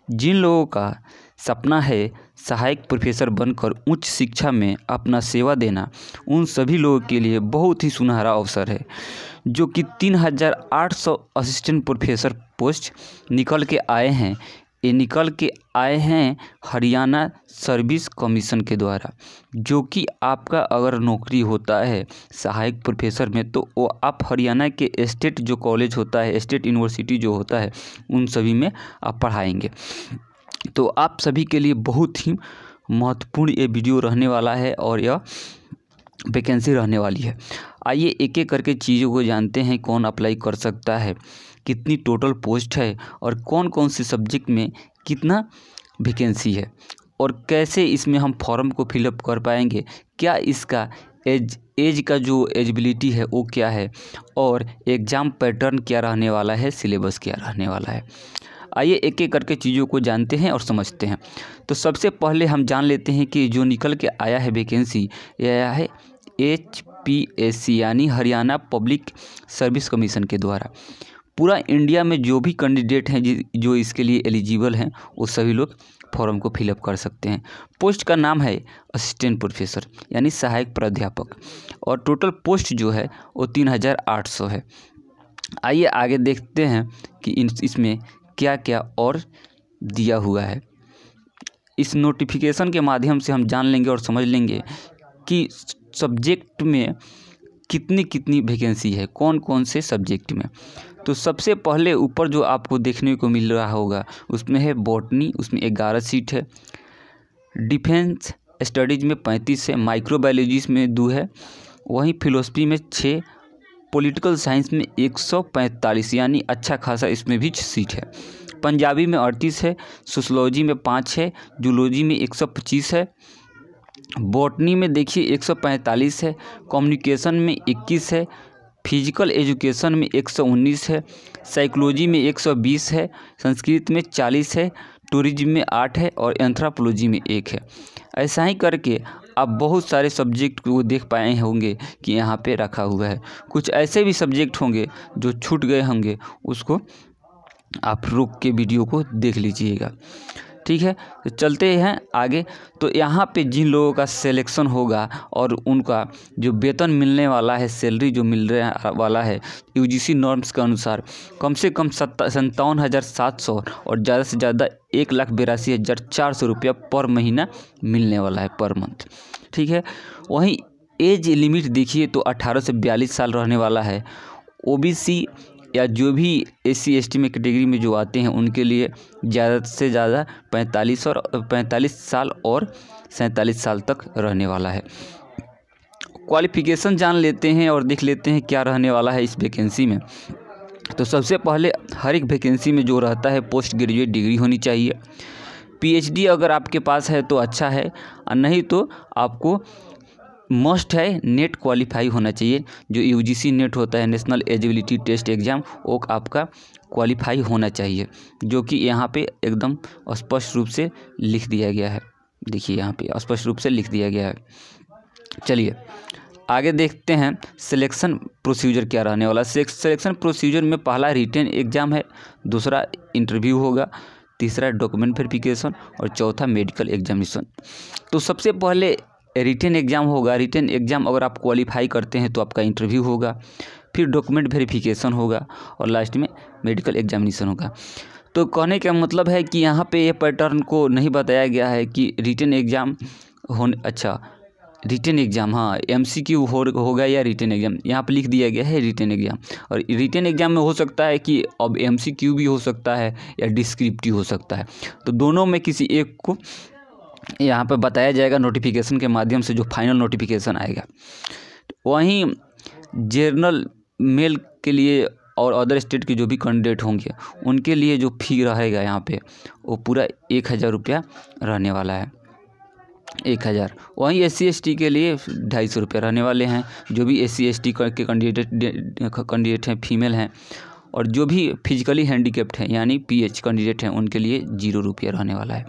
जिन लोगों का सपना है सहायक प्रोफेसर बनकर उच्च शिक्षा में अपना सेवा देना, उन सभी लोगों के लिए बहुत ही सुनहरा अवसर है। जो कि 3800 असिस्टेंट प्रोफेसर पोस्ट निकल के आए हैं। ये निकल के आए हैं हरियाणा सर्विस कमीशन के द्वारा। जो कि आपका अगर नौकरी होता है सहायक प्रोफेसर में, तो वो आप हरियाणा के स्टेट जो कॉलेज होता है, स्टेट यूनिवर्सिटी जो होता है, उन सभी में आप पढ़ाएंगे। तो आप सभी के लिए बहुत ही महत्वपूर्ण ये वीडियो रहने वाला है और यह वैकेंसी रहने वाली है। आइए एक एक करके चीज़ों को जानते हैं। कौन अप्लाई कर सकता है, कितनी टोटल पोस्ट है और कौन कौन से सब्जेक्ट में कितना वैकेंसी है और कैसे इसमें हम फॉर्म को फिलअप कर पाएंगे, क्या इसका एज का जो एजिबिलिटी है वो क्या है और एग्ज़ाम पैटर्न क्या रहने वाला है, सिलेबस क्या रहने वाला है। आइए एक एक करके चीज़ों को जानते हैं और समझते हैं। तो सबसे पहले हम जान लेते हैं कि जो निकल के आया है वैकेंसी, यह है HPSC यानी हरियाणा पब्लिक सर्विस कमीशन के द्वारा। पूरा इंडिया में जो भी कैंडिडेट हैं जो इसके लिए एलिजिबल हैं, वो सभी लोग फॉर्म को फिलअप कर सकते हैं। पोस्ट का नाम है असिस्टेंट प्रोफेसर यानी सहायक प्राध्यापक और टोटल पोस्ट जो है वो 3800 है। आइए आगे देखते हैं कि इसमें क्या क्या और दिया हुआ है। इस नोटिफिकेशन के माध्यम से हम जान लेंगे और समझ लेंगे कि सब्जेक्ट में कितनी कितनी वैकेंसी है, कौन कौन से सब्जेक्ट में। तो सबसे पहले ऊपर जो आपको देखने को मिल रहा होगा उसमें है बॉटनी, उसमें 11 सीट है। डिफेंस स्टडीज़ में 35 है। माइक्रोबायोलॉजी में 2 है। वहीं फिलोसफी में 6, पॉलिटिकल साइंस में 145 यानी अच्छा खासा इसमें भी सीट है। पंजाबी में 38 है। सोशलॉजी में 5 है। जूलॉजी में 125 है। बॉटनी में देखिए 145 है। कम्युनिकेशन में 21 है। फिजिकल एजुकेशन में 119 है। साइकोलॉजी में 120 है। संस्कृत में 40 है। टूरिज्म में 8 है और एंथ्रोपोलॉजी में 1 है। ऐसा ही करके आप बहुत सारे सब्जेक्ट को देख पाए होंगे कि यहाँ पे रखा हुआ है। कुछ ऐसे भी सब्जेक्ट होंगे जो छूट गए होंगे, उसको आप रुक के वीडियो को देख लीजिएगा। ठीक है, तो चलते हैं आगे। तो यहाँ पे जिन लोगों का सिलेक्शन होगा और उनका जो वेतन मिलने वाला है, सैलरी जो मिलने वाला है UGC नॉर्म्स के अनुसार कम से कम 57,700 और ज़्यादा से ज़्यादा 1,82,400 रुपया पर महीना मिलने वाला है, पर मंथ। ठीक है, वहीं एज लिमिट देखिए तो 18 से 42 साल रहने वाला है। OBC या जो भी SC ST में कैटेगरी में जो आते हैं उनके लिए ज़्यादा से ज़्यादा 45 साल और 47 साल तक रहने वाला है। क्वालिफ़िकेशन जान लेते हैं और देख लेते हैं क्या रहने वाला है इस वैकेंसी में। तो सबसे पहले हर एक वैकेंसी में जो रहता है पोस्ट ग्रेजुएट डिग्री होनी चाहिए। PhD अगर आपके पास है तो अच्छा है, और नहीं तो आपको मस्ट है नेट क्वालिफाई होना चाहिए। जो UGC नेट होता है, नेशनल एलिजिबिलिटी टेस्ट एग्ज़ाम, वो आपका क्वालिफाई होना चाहिए, जो कि यहाँ पे एकदम स्पष्ट रूप से लिख दिया गया है। देखिए यहाँ पे स्पष्ट रूप से लिख दिया गया है। चलिए आगे देखते हैं सिलेक्शन प्रोसीजर क्या रहने वाला। सिलेक्शन प्रोसीजर में पहला रिटन एग्ज़ाम है, दूसरा इंटरव्यू होगा, तीसरा डॉक्यूमेंट वेरिफिकेशन और चौथा मेडिकल एग्जामिनेशन। तो सबसे पहले रिटन एग्ज़ाम होगा। रिटन एग्ज़ाम अगर आप क्वालिफाई करते हैं तो आपका इंटरव्यू होगा, फिर डॉक्यूमेंट वेरिफिकेशन होगा और लास्ट में मेडिकल एग्जामिनेशन होगा। तो कहने का मतलब है कि यहाँ पे ये पैटर्न को नहीं बताया गया है कि written exam written exam MCQ होगा या रिटन एग्ज़ाम। यहाँ पे लिख दिया गया है रिटन एग्ज़ाम, और रिटन एग्ज़ाम में हो सकता है कि अब MCQ भी हो सकता है या डिस्क्रिप्टिव हो सकता है। तो दोनों में किसी एक को यहाँ पर बताया जाएगा नोटिफिकेशन के माध्यम से, जो फाइनल नोटिफिकेशन आएगा। वहीं जनरल मेल के लिए और अदर स्टेट के जो भी कैंडिडेट होंगे उनके लिए जो फ़ी रहेगा यहाँ पे वो पूरा 1,000 रुपया रहने वाला है, 1,000। वहीं SC ST के लिए 250 रुपये रहने वाले हैं। जो भी SC ST के कैंडिडेट हैं, फीमेल हैं, और जो भी फिजिकली हैंडीकैप्ड हैं यानी PH कैंडिडेट हैं, उनके लिए 0 रुपये रहने वाला है।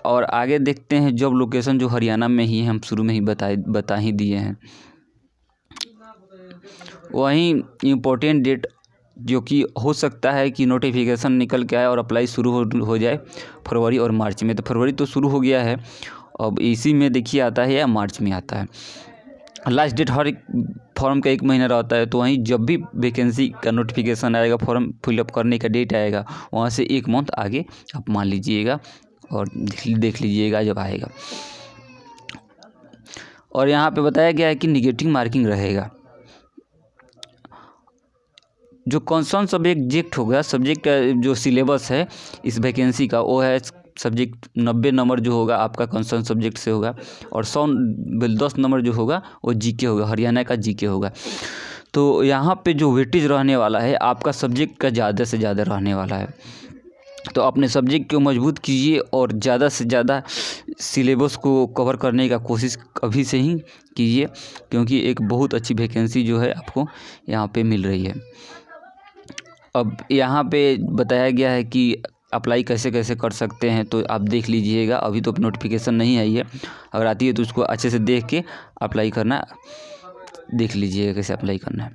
और आगे देखते हैं जॉब लोकेशन जो हरियाणा में ही है, हम शुरू में ही बता ही दिए हैं। वहीं इम्पोर्टेंट डेट जो कि हो सकता है कि नोटिफिकेशन निकल के आए और अप्लाई शुरू हो जाए फरवरी और मार्च में। तो फरवरी तो शुरू हो गया है, अब इसी में देखिए आता है या मार्च में आता है। लास्ट डेट हर एक फॉर्म का 1 महीना रहता है, तो वहीं जब भी वैकेंसी का नोटिफिकेशन आएगा, फॉर्म फिलअप करने का डेट आएगा, वहाँ से 1 मंथ आगे आप मान लीजिएगा और देख लीजिएगा जब आएगा। और यहाँ पे बताया गया है कि निगेटिव मार्किंग रहेगा। जो कौन सब्जेक्ट होगा, सब्जेक्ट का जो सिलेबस है इस वैकेंसी का, वो है सब्जेक्ट 90 नंबर जो होगा आपका कंसर्न सब्जेक्ट से होगा, और 10 नंबर जो होगा वो जीके होगा, हरियाणा का जीके होगा। तो यहाँ पे जो वेटेज रहने वाला है आपका सब्जेक्ट का ज़्यादा से ज़्यादा रहने वाला है। तो अपने सब्जेक्ट को मजबूत कीजिए और ज़्यादा से ज़्यादा सिलेबस को कवर करने का कोशिश अभी से ही कीजिए, क्योंकि एक बहुत अच्छी वैकेंसी जो है आपको यहाँ पे मिल रही है। अब यहाँ पे बताया गया है कि अप्लाई कैसे कैसे कर सकते हैं, तो आप देख लीजिएगा। अभी तो नोटिफिकेशन नहीं आई है, अगर आती है तो उसको अच्छे से देख के अप्लाई करना, देख लीजिएगा कैसे अप्लाई करना है,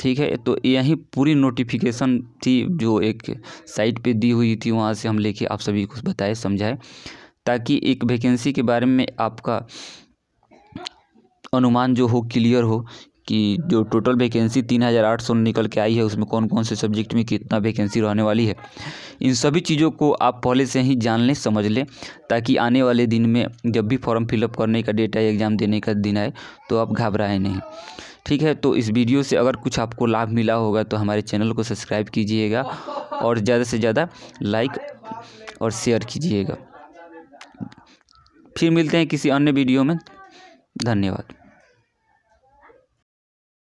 ठीक है। तो यही पूरी नोटिफिकेशन थी जो एक साइट पे दी हुई थी, वहाँ से हम लेके आप सभी को बताए समझाए, ताकि एक वैकेंसी के बारे में आपका अनुमान जो हो क्लियर हो कि जो टोटल वैकेंसी 3800 निकल के आई है उसमें कौन कौन से सब्जेक्ट में कितना वैकेंसी रहने वाली है। इन सभी चीज़ों को आप पहले से ही जान लें, समझ लें, ताकि आने वाले दिन में जब भी फॉर्म फिलअप करने का डेट आए, एग्ज़ाम देने का दिन आए, तो आप घबराएं नहीं, ठीक है। तो इस वीडियो से अगर कुछ आपको लाभ मिला होगा तो हमारे चैनल को सब्सक्राइब कीजिएगा और ज़्यादा से ज़्यादा लाइक और शेयर कीजिएगा। फिर मिलते हैं किसी अन्य वीडियो में। धन्यवाद।